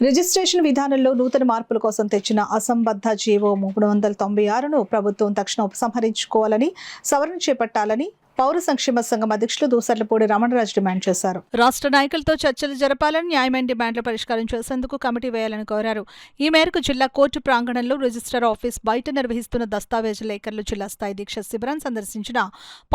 Registration విధానంలో నూతన మార్పుల కోసం తెచ్చిన అసంబద్ధ జీవో 396ను ప్రభుత్వం తక్షణం ఉపసంహరించుకోవాలని, సవరణ చేపట్టాలని పౌర సంక్షేమ సంఘం అధ్యక్షులు దూసర్లపూడి రమణరాజు డిమాండ్ చేశారు. రాష్ట్ర నాయకులతో చర్చలు జరపాలని, న్యాయమైన డిమాండ్ల పరిష్కారం చేసేందుకు కమిటీ వేయాలని కోరారు. ఈ మేరకు జిల్లా కోర్టు ప్రాంగణంలో రిజిస్ట్రార్ ఆఫీస్ బయట నిర్వహిస్తున్న దస్తావేజు లేఖర్లు జిల్లా స్థాయి దీక్ష శిబిరాన్ని సందర్శించిన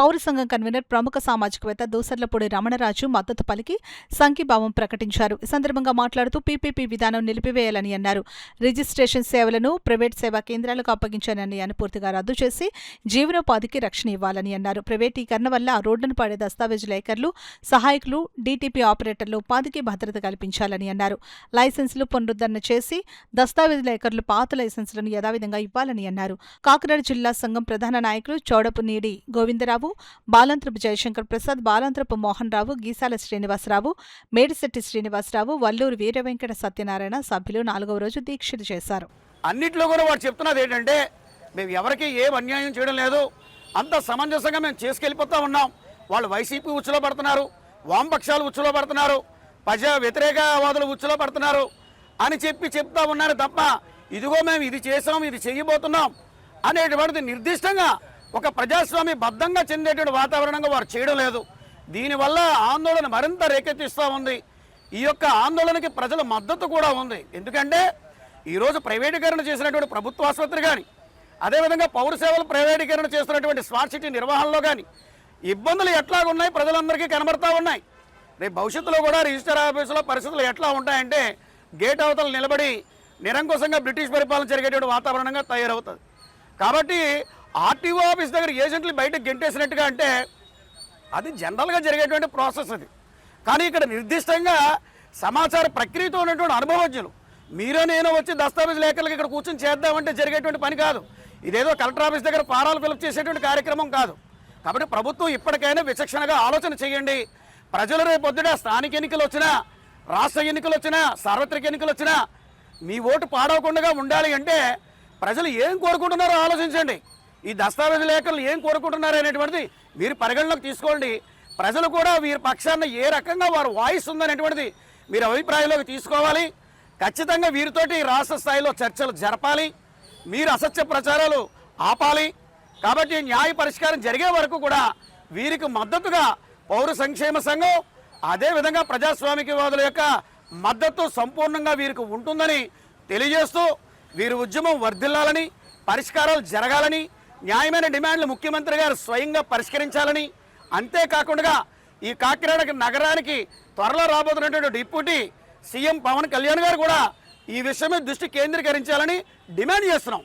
పౌర సంఘం కన్వీనర్ ప్రముఖ సామాజికవేత్త దూసర్లపూడి రమణరాజు మద్దతు పలికి సంఘీభావం ప్రకటించారు. ఈ సందర్భంగా మాట్లాడుతూ పీపీపీ విధానం నిలిపివేయాలని అన్నారు. రిజిస్ట్రేషన్ సేవలను ప్రైవేట్ సేవా కేంద్రాలకు అప్పగించాలని పూర్తిగా రద్దు చేసి జీవనోపాధికి రక్షణ ఇవ్వాలని అన్నారు. ప్రైవేటీకరణ వల్ల రోడ్డును పడే దస్తావేజు లేఖర్లు, సహాయకులు, డీటీపీ ఆపరేటర్లు ఉపాధికి భద్రత కల్పించాలని అన్నారు. లైసెన్సులు పునరుద్ధరణ చేసి దస్తావేజు లేఖర్లు పాత లైసెన్సులను యథావిధంగా ఇవ్వాలని అన్నారు. కాకినాడ జిల్లా సంఘం ప్రధాన నాయకులు చౌడపు నీడి గోవిందరావు, బాలంత్రపు జయశంకర్ ప్రసాద్, బాలంత్రపు మోహన్ రావు, గీసాల శ్రీనివాసరావు, మేడిశెట్టి శ్రీనివాసరావు, వల్లూరు వీరవెంకట సత్యనారాయణ సభ్యులు 4వ రోజు దీక్షలు చేశారు. అన్నిట్లో కూడా వాడు చెప్తున్నది ఏంటంటే, మేము ఎవరికి ఏం అన్యాయం చేయడం లేదు, అంత సమంజసంగా మేము చేసుకెళ్ళిపోతూ ఉన్నాం. వాళ్ళు వైసీపీ ఉచ్చులో పడుతున్నారు, వామపక్షాలు ఉచ్చులో పడుతున్నారు, ప్రజా వ్యతిరేకవాదులు ఉచ్చులో పడుతున్నారు అని చెప్తా ఉన్నారు తప్ప, ఇదిగో మేము ఇది చేసాం, ఇది చేయబోతున్నాం అనేటువంటిది నిర్దిష్టంగా ఒక ప్రజాస్వామ్య బద్ధంగా చెందేటువంటి వాతావరణంగా వారు చేయడం లేదు. దీనివల్ల ఆందోళన మరింత రేకెత్తిస్తూ ఉంది. ఈ యొక్క ఆందోళనకి ప్రజల మద్దతు కూడా ఉంది. ఎందుకంటే ఈరోజు ప్రైవేటీకరణ చేసినటువంటి ప్రభుత్వ ఆసుపత్రి కానీ, అదేవిధంగా పౌర సేవలు ప్రైవేటీకరణ చేస్తున్నటువంటి స్మార్ట్ సిటీ నిర్వహణలో కానీ ఇబ్బందులు ఎట్లాగున్నాయి ప్రజలందరికీ కనబడతా ఉన్నాయి. రేపు భవిష్యత్తులో కూడా రిజిస్టర్ ఆఫీసులో పరిస్థితులు ఎట్లా ఉంటాయంటే, గేట్ అవతల నిలబడి నిరంకుశంగా బ్రిటిష్ పరిపాలన జరిగేటువంటి వాతావరణంగా తయారవుతుంది. కాబట్టి ఆర్టీఓ ఆఫీస్ దగ్గర ఏజెంట్లు బయటకు గెంటేసినట్టుగా అంటే అది జనరల్గా జరిగేటువంటి ప్రాసెస్ అది. కానీ ఇక్కడ నిర్దిష్టంగా సమాచార ప్రక్రియతో ఉన్నటువంటి అనుభవజ్ఞులు మీరే నేను వచ్చి దస్తావేజు లేఖలకు ఇక్కడ కూర్చొని చేద్దామంటే జరిగేటువంటి పని కాదు. ఇదేదో కలెక్టర్ ఆఫీస్ దగ్గర ఫారాలు ఫిలప్ చేసేటువంటి కార్యక్రమం కాదు. కాబట్టి ప్రభుత్వం ఇప్పటికైనా విచక్షణగా ఆలోచన చేయండి. ప్రజలు రేపు పొద్దున స్థానిక ఎన్నికలు వచ్చినా, రాష్ట్ర ఎన్నికలు వచ్చినా, సార్వత్రిక ఎన్నికలు వచ్చినా మీ ఓటు పాడవకుండా ఉండాలి అంటే ప్రజలు ఏం కోరుకుంటున్నారో ఆలోచించండి. ఈ దస్తావేజు లేఖలు ఏం కోరుకుంటున్నారు అనేటువంటిది మీరు పరిగణలోకి తీసుకోండి. ప్రజలు కూడా వీరి పక్షాన ఏ రకంగా వారు వాయిస్ ఉందనేటువంటిది మీరు అభిప్రాయంలోకి తీసుకోవాలి. ఖచ్చితంగా వీరితోటి రాష్ట్ర స్థాయిలో చర్చలు జరపాలి. మీరు అసత్య ప్రచారాలు ఆపాలి. కాబట్టి న్యాయ పరిష్కారం జరిగే వరకు కూడా వీరికి మద్దతుగా పౌర సంక్షేమ సంఘం, అదేవిధంగా ప్రజాస్వామికవాదుల యొక్క మద్దతు సంపూర్ణంగా వీరికి ఉంటుందని తెలియజేస్తూ, వీరి ఉద్యమం వర్ధిల్లాలని, పరిష్కారాలు జరగాలని, న్యాయమైన డిమాండ్లు ముఖ్యమంత్రి గారు స్వయంగా పరిష్కరించాలని, అంతేకాకుండా ఈ కాకినాడ నగరానికి త్వరలో రాబోతున్నటువంటి డిప్యూటీ సీఎం పవన్ కళ్యాణ్ గారు కూడా ఈ విషయమే దృష్టి కేంద్రీకరించాలని డిమాండ్ చేస్తున్నాం.